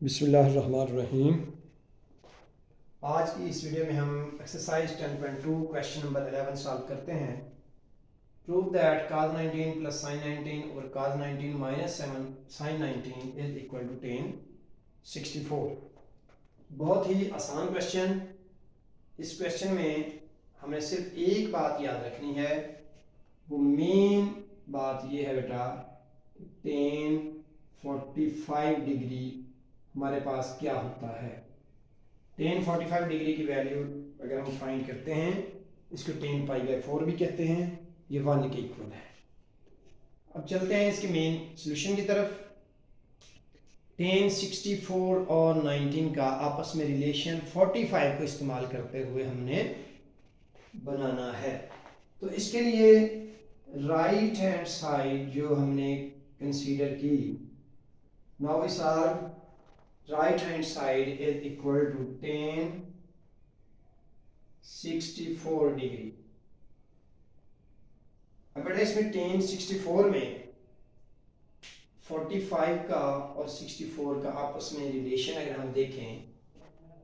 बिस्मिल्लाहिर्रहमानिर्रहीम। आज की इस वीडियो में हम एक्सरसाइज 10.2 क्वेश्चन नंबर 11 सॉल्व करते हैं। Prove that cos 19 plus sin 19 और cos 19 minus 7 sin 19 is equal to 10 64। बहुत ही आसान क्वेश्चन। इस क्वेश्चन में हमें सिर्फ एक बात याद रखनी है, वो मेन बात ये है बेटा, tan 45 डिग्री हमारे पास क्या होता है। tan 45 डिग्री की वैल्यू अगर हम फाइंड करते हैं, इसको tan π/4 भी कहते हैं, ये 1 के इक्वल है। अब चलते हैं इसके मेन सॉल्यूशन की तरफ। tan 64 और 19 का आपस में रिलेशन 45 को इस्तेमाल करते हुए हमने बनाना है। तो इसके लिए राइट हैंड साइड जो हमने कंसीडर की, now we solve right hand side is equal to tan 64 degree. अब बेटा इसमें tan 64 में 45 का और 64 का आपस में रिलेशन अगर हम देखें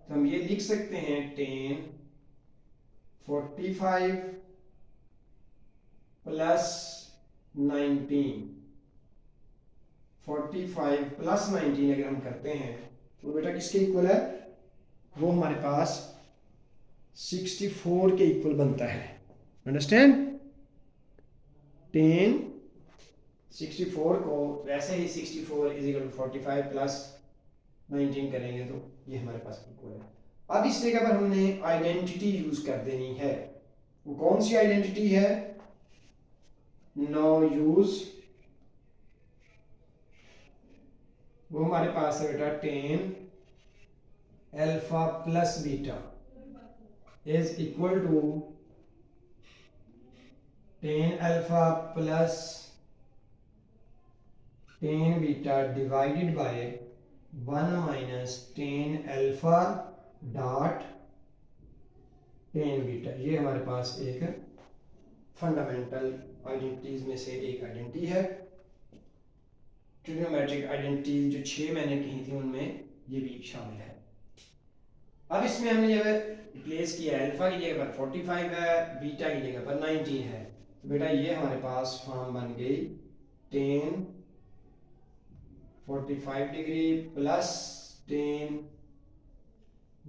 तो हम ये लिख सकते हैं tan 45 प्लस 19, 45 प्लस 19 अगर हम करते हैं तो बेटा किसके इक्वल है, वो हमारे पास 64 के इक्वल बनता है। अंडरस्टैंड? tan 64 को वैसे ही 64 इज इक्वल टू 45 प्लस 19 करेंगे तो ये हमारे पास इक्वल है। अब इस जगह पर हमने आइडेंटिटी यूज कर देनी है। वो कौन सी आइडेंटिटी है? नो यूज, वो हमारे पास है बेटा tan alpha plus beta is equal to tan alpha plus tan beta divided by 1 minus tan alpha dot tan beta. ये हमारे पास एक फंडामेंटल आइडेंटिटीज में से एक आइडेंटिटी है। ट्रिग्नोमेट्रिक आइडेंटिटीज जो 6 मैंने कही थी उनमें ये भी शामिल है। अब इसमें हमने जब रिप्लेस किया, अल्फा की जगह पर 45 है, बीटा की जगह पर 19 है, तो बेटा ये हमारे पास फॉर्म बन गई tan 45 degree plus tan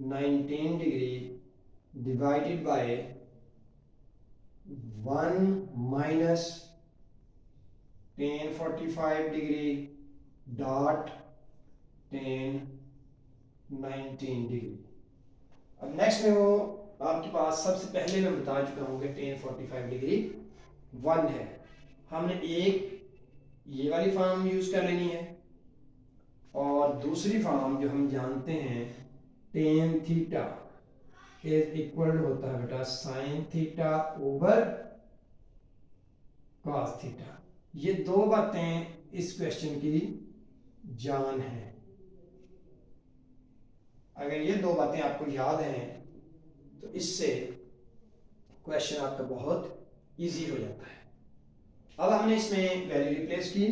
19 degree divided by 1 minus tan 45 degree dot tan 19 degree. अब नेक्स्ट में वो आपके पास सबसे पहले मैं बता चुका हूँ कि tan 45 डिग्री 1 है। हमने एक ये वाली फॉर्म यूज कर लेनी है और दूसरी फॉर्म जो हम जानते हैं tan थीटा इज इक्वल होता है बेटा sin theta over cos theta. ये दो बातें इस क्वेश्चन की जान है। अगर ये दो बातें आपको याद हैं तो इससे क्वेश्चन आपका बहुत इजी हो जाता है। अब हमने इसमें वैल्यू रिप्लेस की,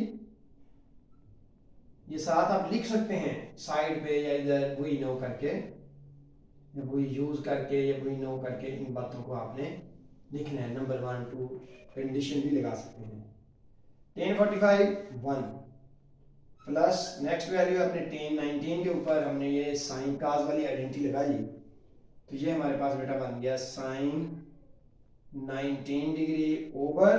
ये साथ आप लिख सकते हैं साइड पे या इधर वी नो करके या वी यूज करके या वी नो करके, इन बातों को आपने लिखना है। नंबर 1 2 कंडीशन भी लगा सकते हैं। tan 45 1 प्लस नेक्स्ट वैल्यू अपने tan 19 के ऊपर हमने ये साइन काज वाली आइडेंटिटी लगाई, तो ये हमारे पास बेटा बन गया sin 19 degree over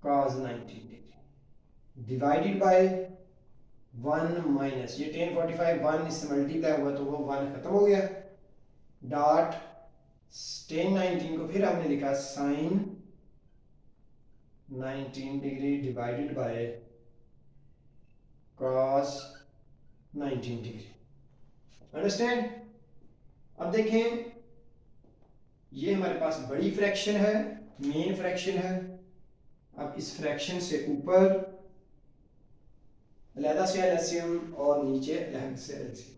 cos 19 degree divided by 1 minus ये tan 45 1 इससे मल्टीप्लाई हुआ तो वो 1 खत्म हो गया, डॉट tan 19 को फिर हमने लिखा sin 19 degree divided by cos 19 degree. Understand? अब देखें ये हमारे पास बड़ी फ्रैक्शन है, मेन फ्रैक्शन है। अब इस फ्रैक्शन से ऊपर अलहदा से एलसीएम और नीचे अलहदा से एलसीएम,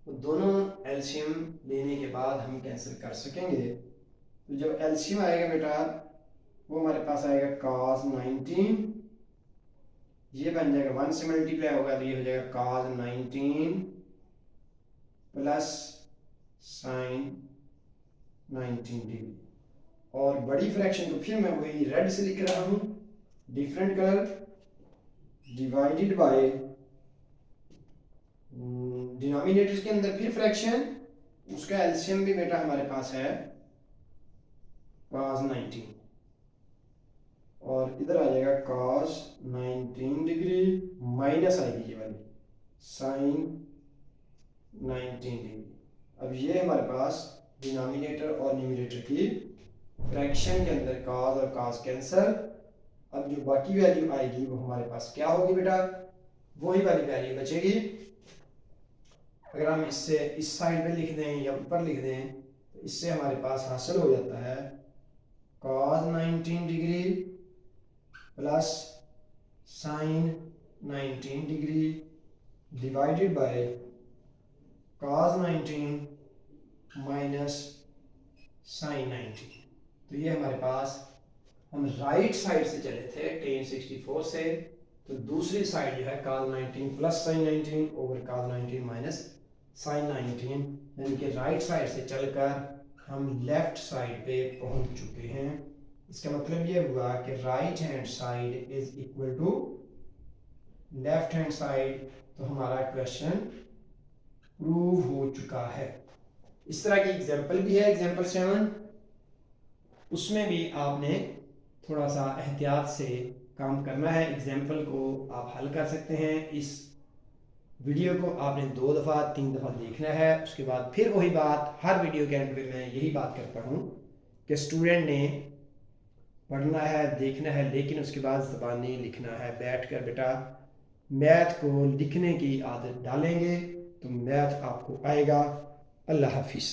तो दोनों एलसीएम लेने के बाद हम कैंसिल कर सकेंगे। तो जब एलसीएम आएगा बेटा वो हमारे पास आएगा cos 19, ये बन जाएगा 1 से मल्टीप्लाई होगा तो ये हो जाएगा cos 19 प्लस साइन 19 डिग्री। और बड़ी फ्रैक्शन को फिर मैं वही रेड से लिख रहा हूँ, different colour, divided by denominator के अंदर फिर फ्रैक्शन, उसका एलसीएम भी बेटा हमारे पास है cos 19 और इधर आ जाएगा cos 19 डिग्री माइनस आएगी ये वाली साइन 19 डिग्री। अब ये हमारे पास डिनोमिनेटर और न्यूमरेटर की फ्रैक्शन के अंदर cos और cos कैंसल। अब जो बाकी वैल्यू आएगी वो हमारे पास क्या होगी बेटा, वही वाली वैल्यू बचेगी। अगर हम इससे इस साइड पे लिख दें या ऊपर लिख दें तो इससे हमारे पास हासिल हो जाता है cos 19 degree plus sine 19 degree divided by cos 19 minus sine 19। तो ये हमारे पास, हम राइट साइड से चले थे tan 64 से, तो दूसरी साइड जो है cos 19 plus sine 19 over cos 19 minus sine 19, यानी कि राइट साइड से चलकर हम लेफ्ट साइड पे पहुंच चुके हैं। इसका मतलब ये हुआ कि right hand side is equal to left hand side. तो हमारा क्वेश्चन प्रूव हो चुका है। इस तरह की एग्जांपल भी है, एग्जांपल 7, उसमें भी आपने थोड़ा सा एहतियात से काम करना है। एग्जांपल को आप हल कर सकते हैं। इस वीडियो को आपने 2 दफ़ा 3 दफ़ा देखना है, उसके बाद फिर वही बात हर वीडियो के एंड पे मैं यही बात करता हूँ कि स्टूडेंट ने पढ़ना है, देखना है, लेकिन उसके बाद ज़बानी लिखना है। बैठ कर बेटा मैथ को लिखने की आदत डालेंगे तो मैथ आपको आएगा। अल्लाह हाफिज़।